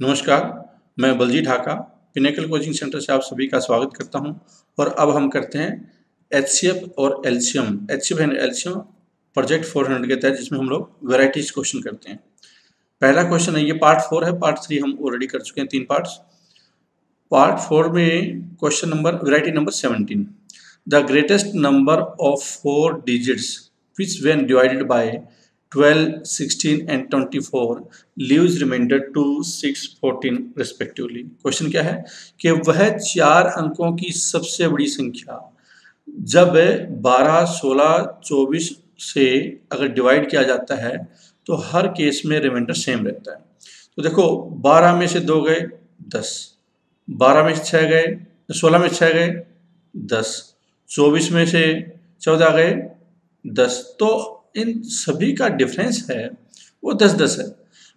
नमस्कार, मैं Baljeet Dhaka pinnacle coaching centre से आप सभी का स्वागत करता हूं। और अब हम करते हैं एचसीएफ और LCM, HCF and LCM project 400 के तहत, जिसमें हम लोग वैरायटीज क्वेश्चन करते हैं। पहला क्वेश्चन है, ये पार्ट 4 है, पार्ट 3 हम ऑलरेडी कर चुके हैं, 3 पार्ट्स। पार्ट 4 में question number variety number 17, the greatest number of 4 digits which when divided by 12, 16 and 24 leaves remainder 2, 6, 14 respectively। Question क्या है कि वह 4 अंकों की सबसे बड़ी संख्या जब 12, 16, 24 से अगर डिवाइड किया जाता है तो हर केस में रिमाइंडर सेम रहता है। तो देखो, 12 में से 2 गए 10, 12 में से 6 गए, 16 में से 6 गए 10, 24 में से 14 गए 10। तो इन सभी का डिफरेंस है वो 10-10 है।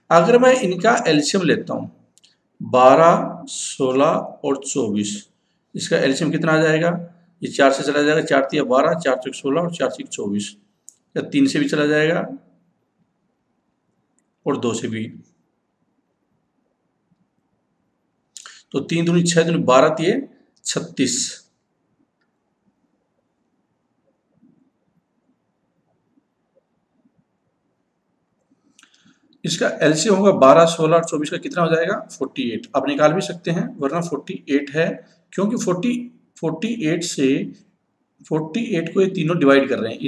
अगर मैं इनका एलसीएम लेता हूँ 12, 16 और 24, इसका एलसीएम कितना आ जाएगा? ये 4 से चला जाएगा, 4 तिया 12, 4 चौक 16 और 4 6 24, या 3 से भी चला जाएगा और 2 से भी। तो 3 दूनी 6 दूनी 12 तिये 36। इसका एलसीएम होगा 12, 16 और 24 का कितना हो जाएगा? 48। आप निकाल भी सकते हैं, वरना 48 है, क्योंकि 48 को ये तीनों डिवाइड कर रहे हैं,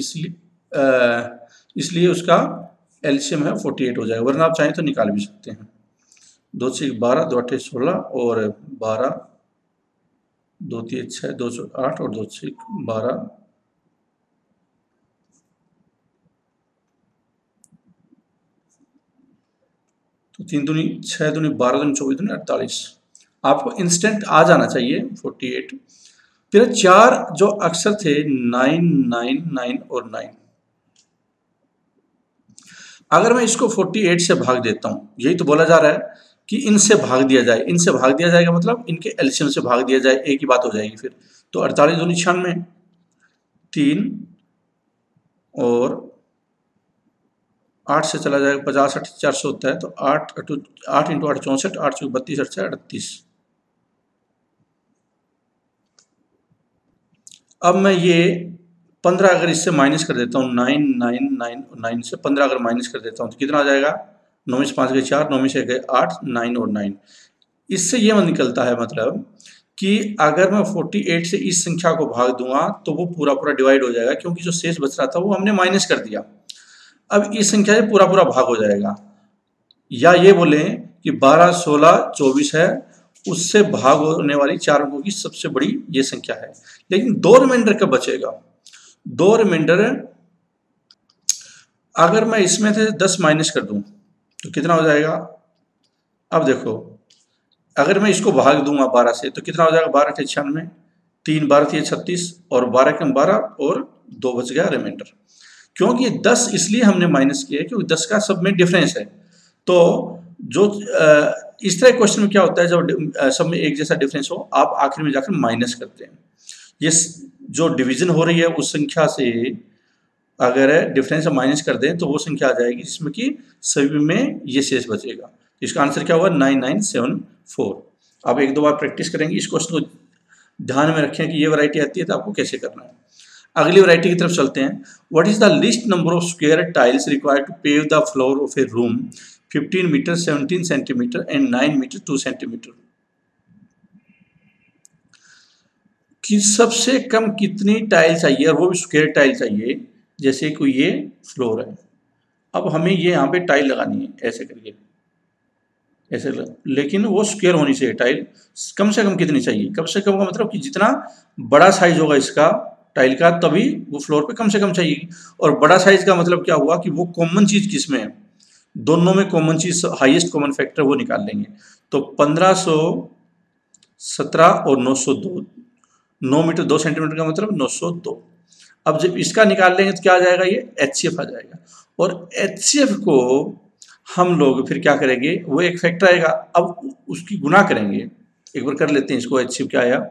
इसलिए उसका एलसीएम है 48 हो जाएगा, वरना आप चाहें तो निकाल भी सकते हैं। 2 से 12, 2 8 16 और 12, 2 3 6, 2 8 और 2 से 12, तो 3 दूनी 6 दूनी 12 दूनी 24 दूनी 48। आपको इंस्टेंट आ जाना चाहिए 48। फिर 4 जो अक्षर थे 9, 9, 9 और 9, अगर मैं इसको 48 से भाग देता हूं, यही तो बोला जा रहा है कि इनसे भाग दिया जाए, इनसे भाग दिया जाएगा मतलब इनके एलसीएम से भाग दिया जाए, एक ही बात हो जाएगी फिर। तो 48 दूनी 96, 3 और 8 से चला जाएगा 50, 8 400 होता है, तो 8 इंटू 8 64, 8 चौक 32, 8 38। अब मैं ये 15 अगर इससे माइनस कर देता हूँ, 9, 9, 9 और 9 से 15 अगर माइनस कर देता हूँ तो कितना आ जाएगा? 9 में से 5 गए 4, 9 में से गए 8, 9 और 9। इससे ये निकलता है मतलब कि अगर मैं 48 से इस संख्या को भाग दूंगा तो वो पूरा पूरा डिवाइड हो जाएगा, क्योंकि जो शेष बच रहा था वो हमने माइनस कर दिया। अब इस संख्या से पूरा पूरा भाग हो जाएगा, या ये बोले कि 12, 16, 24 है, उससे भाग होने वाली 4 अंकों की सबसे बड़ी ये संख्या है। लेकिन 2 रिमाइंडर कब बचेगा? 2 रिमाइंडर अगर मैं इसमें से 10 माइनस कर दूं तो कितना हो जाएगा? अब देखो, अगर मैं इसको भाग दूंगा 12 से तो कितना हो जाएगा? 12 के 96, 3 12 थी 36 और 12 कम 12 और 2 बच गया रिमाइंडर। क्योंकि 10 इसलिए हमने माइनस किया है क्योंकि 10 का सब में डिफरेंस है। तो जो इस तरह क्वेश्चन में क्या होता है, जब सब में एक जैसा डिफरेंस हो, आप आखिर में जाकर माइनस करते हैं। ये जो डिवीजन हो रही है उस संख्या से अगर डिफरेंस हम माइनस कर दें तो वो संख्या आ जाएगी जिसमें कि सभी में ये शेष बचेगा। इसका आंसर क्या होगा? 9974। आप 1-2 बार प्रैक्टिस करेंगे, इस क्वेश्चन को ध्यान में रखें कि ये वैरायटी आती है तो आपको कैसे करना है। अगली वैरायटी की तरफ चलते हैं। What is the least number of square tiles required to pave the floor of a room? 15 metre, 17 centimetre and 9 metre 2 centimetre. कि सबसे कम कितनी टाइल चाहिए, और वो भी स्क्वायर टाइल चाहिए, जैसे कोई ये फ्लोर है। अब हमें ये यहाँ पे टाइल लगानी है, ऐसे करके ऐसे लेकिन वो स्क्वायर होनी चाहिए टाइल। कम से कम कितनी चाहिए? कम से कम का मतलब कि जितना बड़ा साइज होगा इसका टाइल का, तभी वो फ्लोर पे कम से कम चाहिए। और बड़ा साइज का मतलब क्या हुआ कि वो कॉमन चीज किसमें है? दोनों में कॉमन चीज, हाईएस्ट कॉमन फैक्टर वो निकाल लेंगे। तो 1517 और 902, 9 मीटर 2 सेंटीमीटर का मतलब 902। अब जब इसका निकाल लेंगे तो क्या आ जाएगा? ये एचसीएफ आ जाएगा। और एचसीएफ को हम लोग फिर क्या करेंगे, वो एक फैक्टर आएगा, अब उसकी गुना करेंगे। एक बार कर लेते हैं इसको। एचसीएफ क्या आया?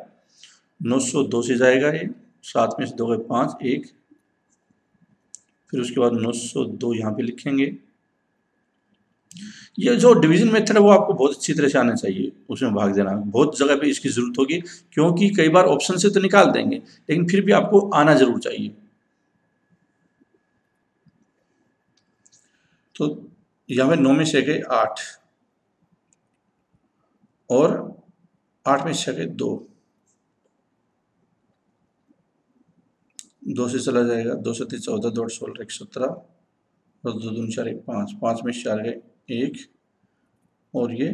902 से जाएगा ये, 7 में से 2 गए 5, 1, फिर उसके बाद 902 यहाँ पे लिखेंगे, ये जो डिवीजन मेथड है वो आपको बहुत अच्छी तरह से आना चाहिए, उसमें भाग देना। बहुत जगह पे इसकी ज़रूरत होगी, क्योंकि कई बार ऑप्शन से तो निकाल देंगे, लेकिन फिर भी आपको आना ज़रूर चाहिए। तो यहाँ पे 9 में से गए 8 और 8 में से गए 2, 2 से चला जाएगा, 2 से 3 14, 2 16 1 17 और 2 दूनी 4 1 5, 5 में से 4 गए 1 और ये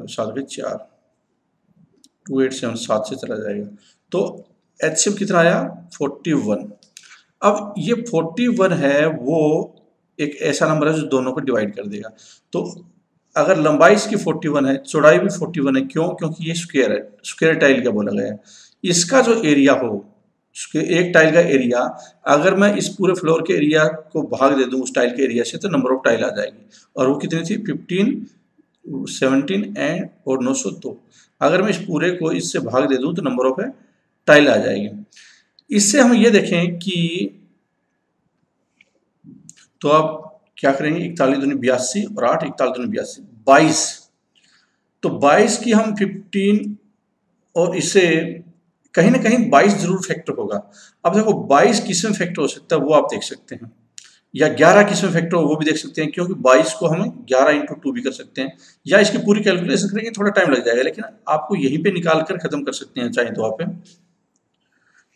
7 गए 4, 2 8 7 7 से चला जाएगा। तो एचसीएफ कितना आया 41। अब ये 41 है, वो एक ऐसा नंबर है जो दोनों को डिवाइड कर देगा। तो अगर लंबाई इसकी 41 है, चौड़ाई भी 41 है, क्यों? क्योंकि ये स्क्वायर है, स्क्वायर टाइल का बोला गया है। इसका जो एरिया हो, एक टाइल का एरिया, अगर मैं इस पूरे फ्लोर के एरिया को भाग दे दूं उस टाइल के एरिया से, तो नंबर ऑफ टाइल आ जाएगी। और वो कितनी थी 15, 17 एंड और 902। अगर मैं इस पूरे को इससे भाग दे दूं तो नंबर ऑफ टाइल आ जाएगी। इससे हम ये देखें कि तो आप क्या करेंगे, 41 दूनी 82 और 8 41 दूनी 82 22। तो 22 की हम 15 और इससे कहीं ना कहीं 22 जरूर फैक्टर होगा। अब देखो 22 किस में फैक्टर हो सकता है वो आप देख सकते हैं, या 11 किस में फैक्टर हो वो भी देख सकते हैं, क्योंकि 22 को हम 11 × 2 भी कर सकते हैं, या इसकी पूरी कैलकुलेशन करेंगे थोड़ा टाइम लग जाएगा, लेकिन आपको यहीं पे निकाल कर खत्म कर सकते हैं चाहे तो आप।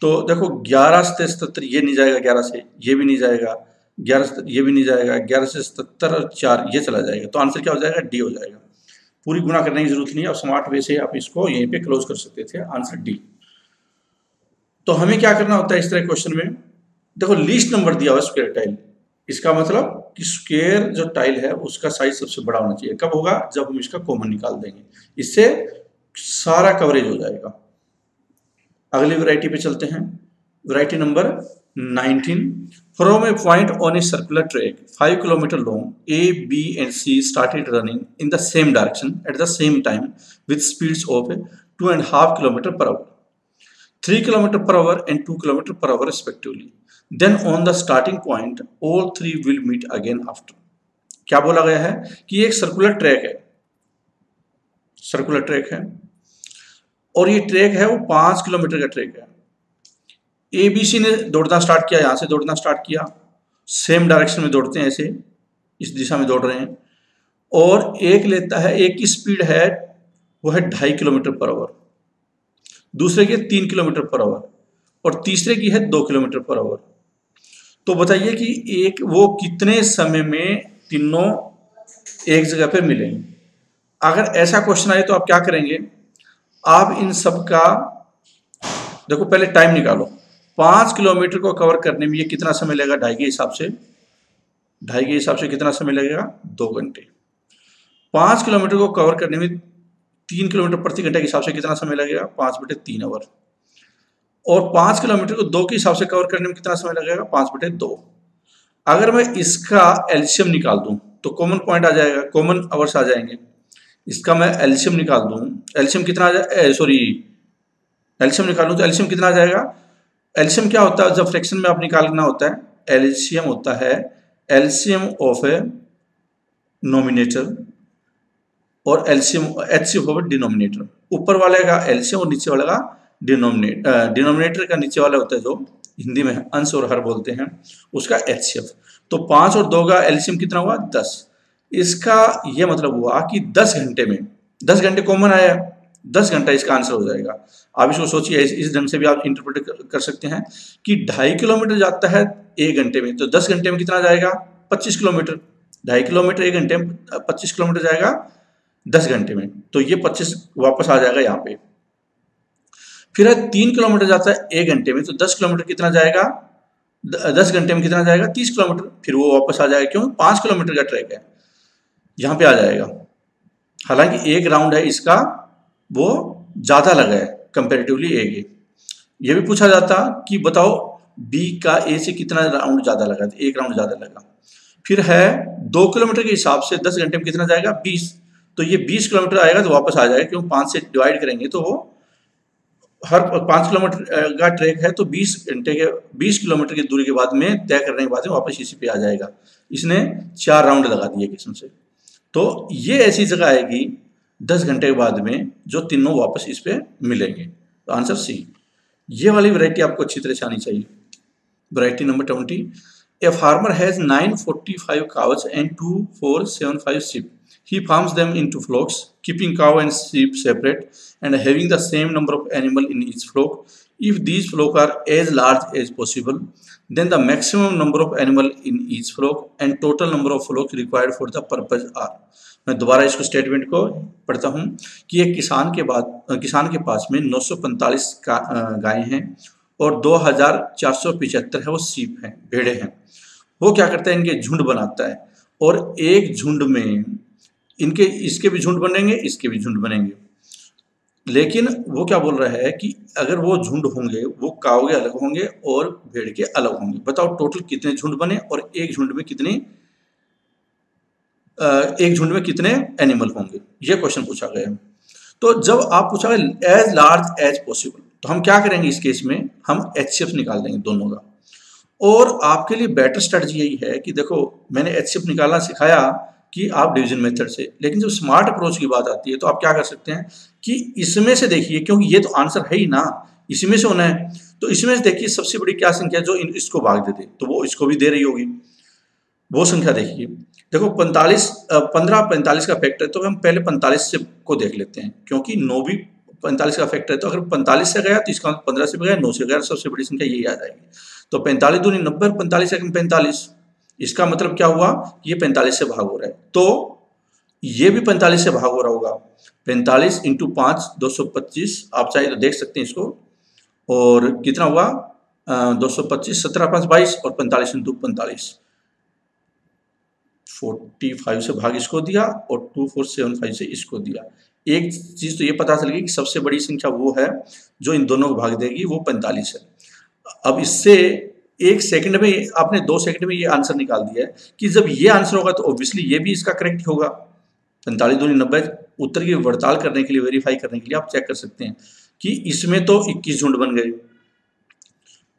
तो देखो 11 से 77 ये नहीं जाएगा, 11 से ये भी नहीं जाएगा, 11 से ये भी नहीं जाएगा, 11 से 77 और 4 ये चला जाएगा। तो आंसर क्या हो जाएगा, डी हो जाएगा। पूरी गुना करने की जरूरत नहीं है, और स्मार्ट वे से आप इसको यहीं पे क्लोज कर सकते थे, आंसर डी। तो हमें क्या करना होता है इस तरह क्वेश्चन में, देखो लीस्ट नंबर दिया हुआ स्क्वायर टाइल, इसका मतलब कि स्क्वायर जो टाइल है उसका साइज सबसे बड़ा होना चाहिए। कब होगा, जब हम इसका कॉमन निकाल देंगे, इससे सारा कवरेज हो जाएगा। अगली वैरायटी पे चलते हैं, variety number 19। From A point on a circular track 5 kilometre long, A, B and C started running in the same direction at the same time with speeds of 2.5 kilometer per hour, 3 kilometer per hour and 2 kilometer per hour respectively. Then on the starting point, all three will meet again after. क्या बोला गया है कि एक circular track है, circular track है, और ये ट्रैक है वो 5 किलोमीटर का ट्रैक है। ABC ने दौड़ना स्टार्ट किया, यहाँ से दौड़ना स्टार्ट किया, सेम डायरेक्शन में दौड़ते हैं, ऐसे इस दिशा में दौड़ रहे हैं, और एक लेता है, एक की स्पीड है वो है 2.5 किलोमीटर पर आवर, दूसरे की 3 किलोमीटर पर आवर, और तीसरे की है 2 किलोमीटर पर आवर। तो बताइए कि एक वो कितने समय में तीनों एक जगह पर मिलेंगे। अगर ऐसा क्वेश्चन आए तो आप क्या करेंगे, आप इन सब का देखो पहले टाइम निकालो। 5 किलोमीटर को कवर करने में ये कितना समय लगेगा, 2.5 के हिसाब से, 2.5 के हिसाब से कितना समय लगेगा, 2 घंटे। 5 किलोमीटर को कवर करने में 3 किलोमीटर प्रति घंटे के हिसाब से कितना समय लगेगा, 5/3 आवर। और 5 किलोमीटर को 2 के हिसाब से कवर करने में कितना समय लगेगा, 5/2। अगर मैं इसका एलसीएम निकाल दूं तो कॉमन पॉइंट आ जाएगा, कॉमन आवर्स आ जाएंगे। इसका मैं एलसीएम निकाल दूं, एलसीएम कितना आ जाए, सॉरी एलसीएम निकालूं तो एलसीएम कितना आ जाएगा। एलसीएम क्या होता है, जब फ्रैक्शन में आप निकालना होता है, एलसीएम होता है एलसीएम ऑफ ए नोमिनेटर और एलसीएम एचसीएफ ऑफ डिनोमिनेटर। ऊपर वाले का एलसीएम और नीचे वाले का डिनोमिनेटर का नीचे वाला होता है जो हिंदी में अंश और हर बोलते हैं, उसका एचसीएफ। तो 5 और 2 का एलसीएम कितना हुआ, 10। इसका ये मतलब हुआ कि 10 घंटे में, 10 घंटे कॉमन आया, 10 घंटा इसका आंसर हो जाएगा। आप इसको सोचिए, इस ढंग से भी आप इंटरप्रेट कर सकते हैं कि 2.5 किलोमीटर जाता है 1 घंटे में, तो 10 घंटे में कितना जाएगा, 25 किलोमीटर। 2.5 किलोमीटर 1 घंटे में, 25 किलोमीटर जाएगा 10 घंटे में, तो ये 25 वापस आ जाएगा यहाँ पे। फिर 3 किलोमीटर जाता है 1 घंटे में, तो 10 किलोमीटर कितना जाएगा, 10 घंटे में कितना जाएगा, 30 किलोमीटर, फिर वो वापस आ जाएगा, क्यों, 5 किलोमीटर का ट्रैक है, यहाँ पे आ जाएगा। हालांकि एक राउंड है इसका वो ज़्यादा लगा है कंपेरेटिवली ए के। ये भी पूछा जाता कि बताओ बी का ए से कितना राउंड ज़्यादा लगा, तो 1 राउंड ज़्यादा लगा। फिर है 2 किलोमीटर के हिसाब से 10 घंटे में कितना जाएगा, 20, तो ये 20 किलोमीटर आएगा तो वापस आ जाएगा, क्योंकि 5 से डिवाइड करेंगे तो वो हर 5 किलोमीटर का ट्रैक है तो 20 किलोमीटर की दूरी के बाद में तय करने के बाद में वापस इसी पे आ जाएगा। इसने 4 राउंड लगा दिए किस्म से। तो ये ऐसी जगह आएगी 10 घंटे के बाद में जो तीनों वापस इस पे मिलेंगे। तो आंसर सी। ये वाली वैरायटी आपको अच्छी तरह से आनी चाहिए। Variety number 20, a farmer has 945 cows and 2475 sheep. He farms them into flocks, keeping cow and sheep separate and having the same number of animal in each flock. If these flocks are as large as possible, then the maximum number of animal in each flock and total number of flocks required for the purpose are. मैं दोबारा इसको statement को पढ़ता हूँ कि एक किसान के पास में 945 गायें हैं और 2475 है वो सीप हैं, भेड़े हैं। वो क्या करता है, इनके झुंड बनाता है और एक झुंड में इसके भी झुंड बनेंगे, इसके भी झुंड बनेंगे। लेकिन वो क्या बोल रहा है कि अगर वो झुंड होंगे वो काऊ के अलग होंगे और भेड़ के अलग होंगे। बताओ टोटल कितने झुंड बने और एक झुंड में कितने एनिमल होंगे, ये क्वेश्चन पूछा गया है। तो जब आप पूछा गया एज लार्ज एज पॉसिबल, तो हम क्या करेंगे इस केस में, हम HCF निकाल देंगे दोनों का। और आपके लिए बेटर स्ट्रेटजी यही है कि देखो मैंने HCF निकालना सिखाया कि आप डिवीजन मेथड से, लेकिन जब स्मार्ट अप्रोच की बात आती है तो आप क्या कर सकते हैं कि इसमें से देखिए, क्योंकि ये तो आंसर है ही ना, इसी में से होना है। तो इसमें से देखिए सबसे बड़ी क्या संख्या जो इसको भाग देते, तो वो इसको भी दे रही होगी। वो संख्या देखिए, देखो 15 का फैक्टर है तो हम पहले 45 से को देख लेते हैं, क्योंकि 9 भी 45 का फैक्टर है। तो अगर 45 से गया तो इसका 15 से गया, 9 से गया, सबसे बड़ी संख्या यही आ जाएगी। तो 45 दूनी 90, 45 एक 45, इसका मतलब क्या हुआ, ये 45 से भाग हो रहा है, तो ये भी 45 से भाग हो रहा होगा। 45 इंटू 5 225, आप चाहे तो देख सकते हैं इसको, और कितना हुआ 225, 17 5 22 और 45 इंटू 45, 45 से भाग इसको दिया और 2475 से इसको दिया। एक चीज तो ये पता चल गई कि सबसे बड़ी संख्या वो है जो इन दोनों को भाग देगी, वो 45 है। अब इससे 1 सेकंड में आपने 2 सेकंड में ये आंसर निकाल दिया है कि जब ये आंसर होगा तो ऑब्वियसली ये भी इसका करेक्ट होगा। 45 दूनी 90, उत्तर की पड़ताल करने के लिए, वेरीफाई करने के लिए आप चेक कर सकते हैं कि इसमें तो 21 झुंड बन गए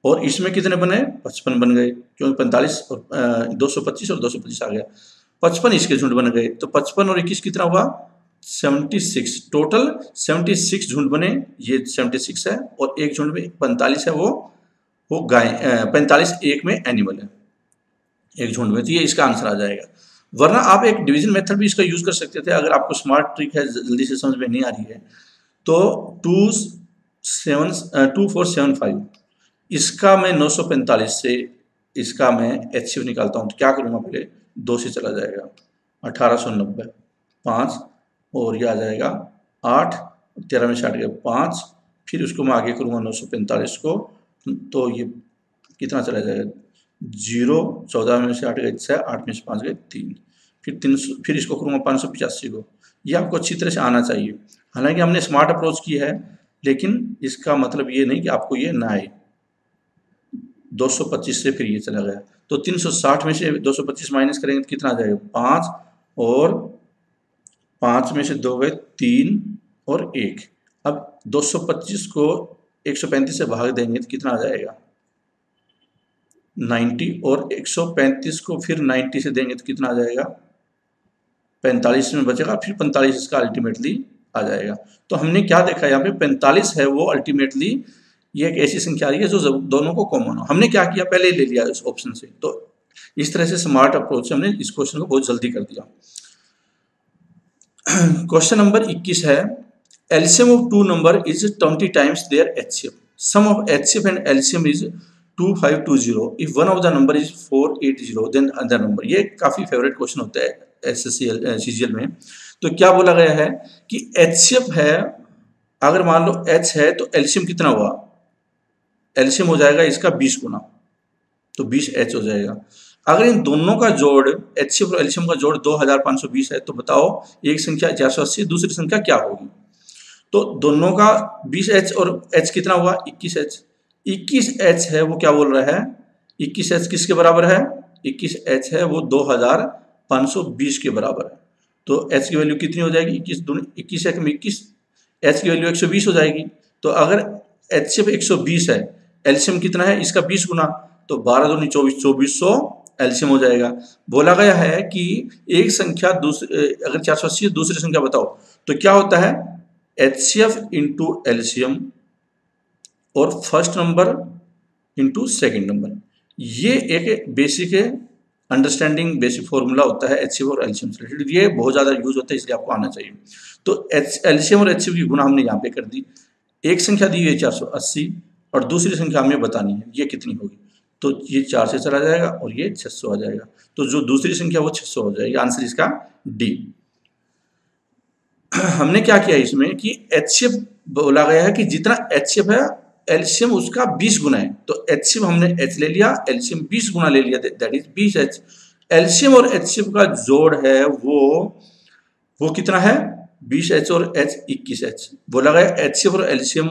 और इसमें कितने बने, 55 बन गए, क्योंकि 45 और 225 और 225 आ गया। 55 इसके झुंड बन गए, तो 55 और 21 कितना हुआ, 76। टोटल 76 झुंड बने, ये 76 है, और एक झुंड में 45 है, वो गाय 45 एक में एनिमल है एक झुंड में, तो ये इसका आंसर आ जाएगा। वरना आप एक डिवीजन मेथड भी इसका यूज कर सकते थे, अगर आपको स्मार्ट ट्रिक है जल्दी से समझ में नहीं आ रही है तो 2475, इसका मैं 945 से इसका मैं HCF निकालता हूँ, तो क्या करूँगा, पहले 2 से चला जाएगा 1890, 5 और ये आ जाएगा 8, 13 में से 8 गया 5, फिर उसको मैं आगे करूँगा 945 को, तो ये कितना चला जाएगा 0, 14 में से 8 गए 6, 8 में से 5 गए 3, फिर 300, फिर इसको करूँगा 585 को। ये आपको अच्छी तरह से आना चाहिए। हालांकि हमने स्मार्ट अप्रोच की है, लेकिन इसका मतलब ये नहीं कि आपको ये ना आए। 225 से फिर ये चला गया, तो 360 में से 225 माइनस करेंगे तो कितना आ जाएगा 5, और 5 में से 2 गए 3 और 1। अब 225 को 135 से भाग देंगे तो कितना आ जाएगा 90, और 135 को फिर 90 से देंगे तो कितना आ जाएगा 45 में बचेगा, फिर 45 इसका अल्टीमेटली आ जाएगा। तो हमने क्या देखा यहाँ पे 45 है वो अल्टीमेटली ये एक ऐसी संख्या आ रही है जो दोनों को कॉमन हो। हमने क्या किया, पहले ले लिया इस ऑप्शन से, तो इस तरह से स्मार्ट अप्रोच से हमने इस क्वेश्चन को बहुत जल्दी कर दिया। क्वेश्चन नंबर 21 है, LCM of 2 number is 20 times their HCF. Sum of HCF and LCM is 2520. If one of the number is 480 then other number. ये काफी फेवरेट क्वेश्चन होता है CGL में। तो क्या बोला गया है कि HCF है, अगर मान लो H है तो एलसीएम कितना हुआ, एलसीएम हो जाएगा इसका 20 गुना, तो 20H हो जाएगा। अगर इन दोनों का जोड़ HCF और एलसीएम का जोड़ 2520 है, तो बताओ एक संख्या 480, दूसरी संख्या क्या होगी। तो दोनों का 20H और H कितना हुआ 21H। 21H है वो क्या बोल रहा है, 21H किसके बराबर है, 21H है वो 2520 के बराबर है। तो H की वैल्यू कितनी हो जाएगी, 21 दूनी 21 में 21, H की वैल्यू 120 हो जाएगी। तो अगर HCF 120 है, एलसीएम कितना है इसका 20 गुना, तो 12 दूनी 24, 2400 एलसीएम हो जाएगा। बोला गया है कि एक संख्या अगर 480 है दूसरी संख्या बताओ, तो क्या होता है HCF इंटू एलसीएम और first number into second number. ये एक बेसिक अंडरस्टैंडिंग बेसिक फॉर्मूला होता है HCF और एलसीएम से रिलेटेड, ये बहुत ज़्यादा यूज होता है इसलिए आपको आना चाहिए। तो एलसीएम और HCF की गुना हमने यहाँ पे कर दी। एक संख्या दी हुई है 480 और दूसरी संख्या हमें बतानी है ये कितनी होगी, तो ये 4 से चला जाएगा और ये 600 आ जाएगा, तो जो दूसरी संख्या वो 600 हो जाएगी। आंसर इसका डी। हमने क्या किया इसमें कि HCF बोला गया है कि जितना HCF है एलसीएम उसका 20 गुना है, तो HCF हमने H ले लिया, एलसीएम 20 गुना ले लिया, दैट इज 20H। एलसीएम और HCF का जोड़ है वो कितना है 20H और H 21H। बोला गया HCF और एलसीएम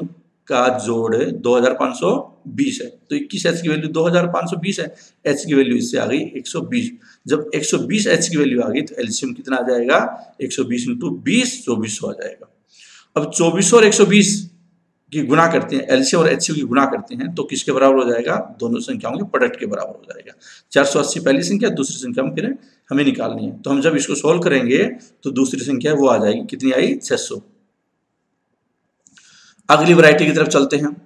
का जोड़ 2520 है, तो 21H की वैल्यू 2520 है, H की वैल्यू इससे आ गई 120। जब 120H की वैल्यू आ गई तो एलसीएम कितना आ जाएगा 120 इंटू 20 2400 आ जाएगा। अब 2400 और 120 की गुना करते हैं, एलसीएम और HCF की गुना करते हैं तो किसके बराबर हो जाएगा, दोनों संख्याओं के प्रोडक्ट के बराबर हो जाएगा। 480 पहली संख्या, दूसरी संख्या में फिर हमें निकालनी है, तो हम जब इसको सोल्व करेंगे तो दूसरी संख्या वो आ जाएगी, कितनी आई 600। अगली वैरायटी की तरफ चलते हैं,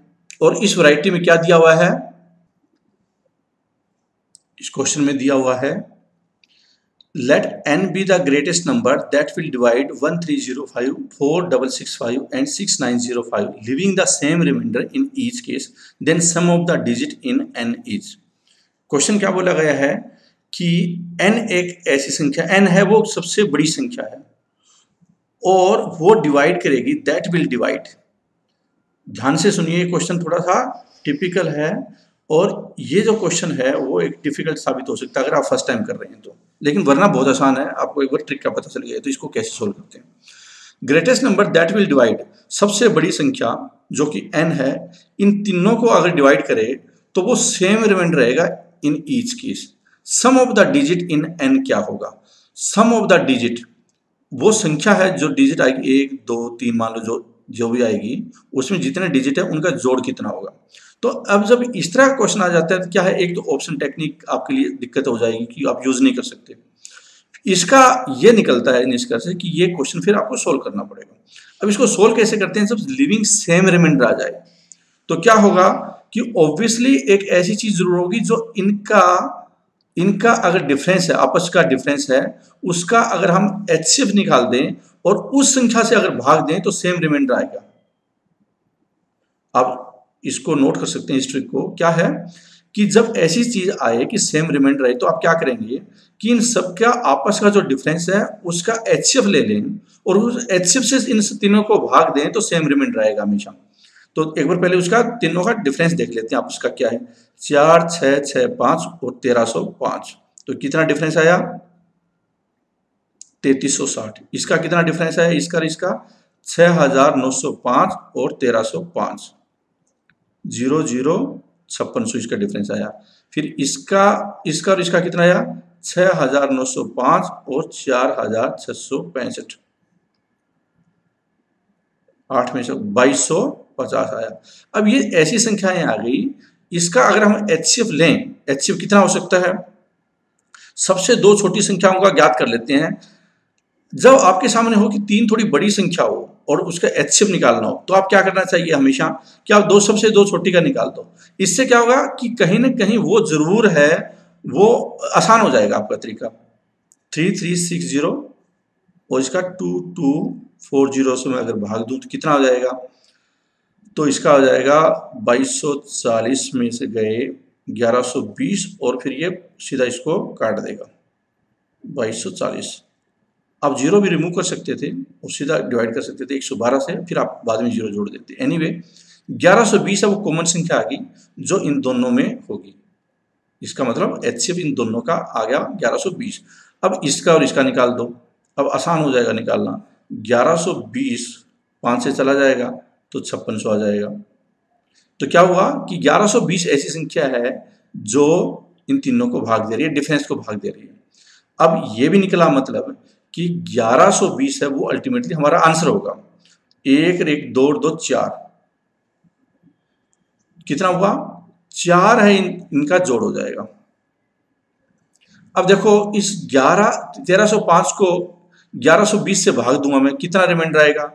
और इस वैरायटी में क्या दिया हुआ है, इस क्वेश्चन में दिया हुआ है let n be the greatest number that will divide 1305, 4665 and 6905, leaving the same remainder in each case, then sum of the digit in n is। Question क्या बोला गया है कि n एक ऐसी संख्या, n है वो सबसे बड़ी संख्या है और वो डिवाइड करेगी, दैट विल डिवाइड। ध्यान से सुनिए, क्वेश्चन थोड़ा सा टिपिकल है और ये जो क्वेश्चन है वो एक डिफिकल्ट साबित हो सकता है अगर आप फर्स्ट टाइम कर रहे हैं तो, लेकिन वरना बहुत आसान है, आपको एक बार ट्रिक का पता चल गया। तो इसको कैसे सोल्व करते हैं। Greatest number that will divide, सबसे बड़ी संख्या जो कि n है, इन तीनों को अगर डिवाइड करे तो वो सेम रिमाइंडर रहेगा in each case. Sum of the digit in n क्या होगा, सम ऑफ द डिजिट वो संख्या है जो डिजिट आएगी 1 2 3 मान लो जो भी आएगी उसमें जितने डिजिट है उनका जोड़ कितना होगा। तो अब जब इस तरह का क्वेश्चन आ जाता है तो क्या है, एक तो ऑप्शन टेक्निक आपके लिए दिक्कत हो जाएगी कि आप यूज नहीं कर सकते। इसका ये निकलता है निष्कर्ष कि ये क्वेश्चन फिर आपको सोल्व करना पड़ेगा। अब इसको सोल्व कैसे करते हैं, जब लिविंग सेम रिमाइंडर आ जाए तो क्या होगा कि ऑब्वियसली एक ऐसी चीज जरूर होगी जो इनका अगर डिफरेंस है, आपस का डिफरेंस है, उसका अगर हम HCF निकाल दें और उस संख्या से अगर भाग दें तो सेम रिमाइंडर आएगा। आप इसको नोट कर सकते हैं इस ट्रिक को। क्या है कि जब ऐसी चीज आए कि सेम रिमाइंडर आए तो आप क्या करेंगे कि इन सबका आपस का जो डिफरेंस है उसका HCF ले लें और उस HCF से इन तीनों को भाग दें तो सेम रिमाइंडर आएगा हमेशा। तो एक बार पहले उसका तीनों का डिफरेंस देख लेते हैं आपस का क्या है, 4 6 6 5 और 1305। तो कितना डिफरेंस आया 3360। इसका कितना डिफरेंस है, इसका 6905 और 1305, 0 0 5600 इसका डिफरेंस आया। फिर इसका और इसका कितना आया 6905 और 4665, 8 में से 2250 आया। अब ये ऐसी संख्याएं आ गई, इसका अगर हम HCF लें, HCF कितना हो सकता है, सबसे दो छोटी संख्याओं का ज्ञात कर लेते हैं। जब आपके सामने हो कि 3 थोड़ी बड़ी संख्या हो और उसका HCF निकालना हो तो आप क्या करना चाहिए हमेशा कि आप सबसे दो छोटी का निकाल दो। इससे क्या होगा कि कहीं ना कहीं वो जरूर है, वो आसान हो जाएगा आपका तरीका। 3360 और इसका 2240 से मैं अगर भाग दूं तो कितना हो जाएगा, तो इसका हो जाएगा 2240 में से गए 1120 और फिर ये सीधा इसको काट देगा 2240। आप जीरो भी रिमूव कर सकते थे और सीधा डिवाइड कर सकते थे 112 से, फिर आप बाद में जीरो जोड़ देते। एनीवे 1120 है वो कॉमन संख्या आ गई जो इन दोनों में होगी। इसका मतलब HCF इन दोनों का आ गया 1120। अब इसका और इसका निकाल दो, अब आसान हो जाएगा निकालना। 1120 5 से चला जाएगा तो 5600 आ जाएगा। तो क्या हुआ कि 1120 ऐसी संख्या है जो इन तीनों को भाग दे रही है, डिफरेंस को भाग दे रही है। अब ये भी निकला मतलब कि 1120 है वो अल्टीमेटली हमारा आंसर होगा। 1 1 2 2 4, कितना हुआ 4 है, इनका जोड़ हो जाएगा। अब देखो इस 1305 को 1120 से भाग दूंगा मैं, कितना रिमाइंडर आएगा।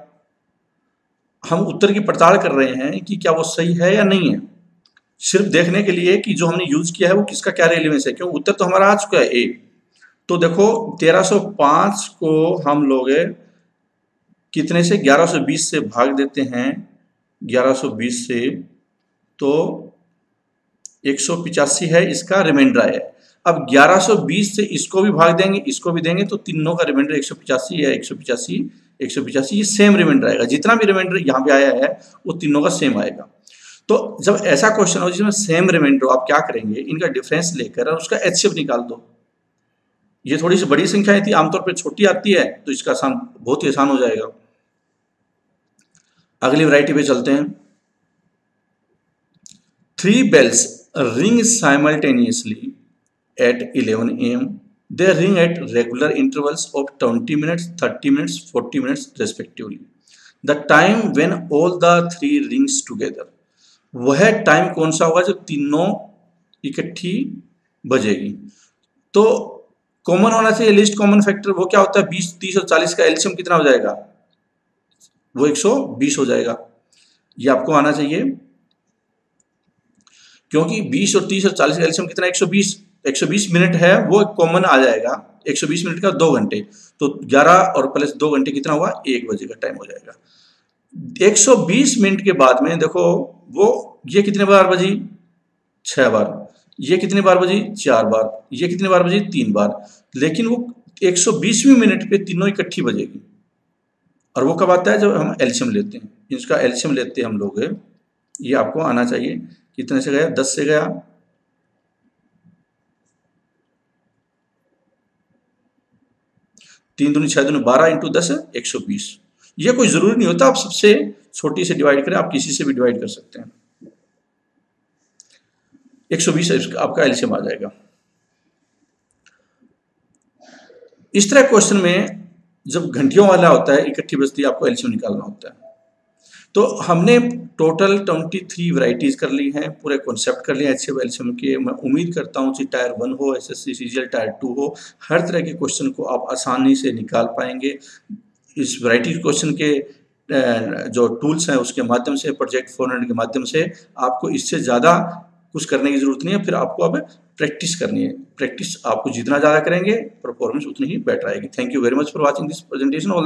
हम उत्तर की पड़ताल कर रहे हैं कि क्या वो सही है या नहीं है, सिर्फ देखने के लिए कि जो हमने यूज किया है वो किसका क्या रेलेवेंस है, क्यों उत्तर तो हमारा आ चुका है ए। तो देखो 1305 को हम लोग कितने से 1120 से भाग देते हैं, 1120 से, तो 185 है इसका रिमाइंडर आया। अब 1120 से इसको भी भाग देंगे, इसको भी देंगे, तो तीनों का रिमाइंडर 185 है। 185 ये सेम रिमाइंडर आएगा, जितना भी रिमाइंडर यहाँ पे आया है वो तीनों का सेम आएगा। तो जब ऐसा क्वेश्चन हो जिसमें सेम रिमाइंडर हो, आप क्या करेंगे, इनका डिफरेंस लेकर और उसका एचसीएफ निकाल दो। ये थोड़ी सी बड़ी संख्या थी, आमतौर पर छोटी आती है, तो इसका आसान, बहुत ही आसान हो जाएगा। अगली वैरायटी पे चलते हैं। 3 bells ring simultaneously at 11 a.m. They ring at regular intervals of 20 minutes, 30 minutes, 40 minutes respectively. The time when all the 3 rings together. वह टाइम कौन सा होगा जब तीनों इकट्ठी बजेगी। तो कॉमन होना चाहिए लीस्ट कॉमन फैक्टर, वो क्या होता है 20, 30 और 40 का एलसीएम कितना हो जाएगा, वो 120 हो जाएगा। ये आपको आना चाहिए, क्योंकि 20 और 30 और 40 का एलसीएम कितना 120 मिनट है, वो कॉमन आ जाएगा। 120 मिनट का 2 घंटे, तो 11 और प्लस 2 घंटे कितना हुआ 1 बजे का टाइम हो जाएगा। 120 मिनट के बाद में देखो वो ये कितने बार बजी 6 बार, ये कितने बार बजी 4 बार, ये कितने बार बजी 3 बार, लेकिन वो 120वीं मिनट पे तीनों इकट्ठी बजेगी। और वो कब आता है जब हम एलसीएम लेते हैं, इसका एलसीएम लेते हैं हम लोग। ये आपको आना चाहिए, कितने से गया 10 से गया, 3 दूनी 6 दूनी 12 इंटू 10 120। ये कोई जरूरी नहीं होता आप सबसे छोटी से डिवाइड करें, आप किसी से भी डिवाइड कर सकते हैं। 120 आपका एलसीएम आ जाएगा। इस तरह क्वेश्चन में जब घंटियों वाला होता है इकट्ठी बजती है, आपको एलसीएम निकालना होता है। तो हमने टोटल 23 वैरायटीज कर ली हैं, पूरे कॉन्सेप्ट कर लिया एचसीएफ एलसीएम के। मैं उम्मीद करता हूँ कि टायर 1 हो, एसएससी सीजीएल टायर 2 हो, हर तरह के क्वेश्चन को आप आसानी से निकाल पाएंगे। इस वैरायटी क्वेश्चन के जो टूल्स हैं उसके माध्यम से, प्रोजेक्ट 400 के माध्यम से, आपको इससे ज़्यादा कुछ करने की जरूरत नहीं है। फिर आपको अब प्रैक्टिस करनी है। प्रैक्टिस आपको जितना ज़्यादा करेंगे परफॉर्मेंस उतनी ही बेटर आएगी। Thank you very much for watching this presentation.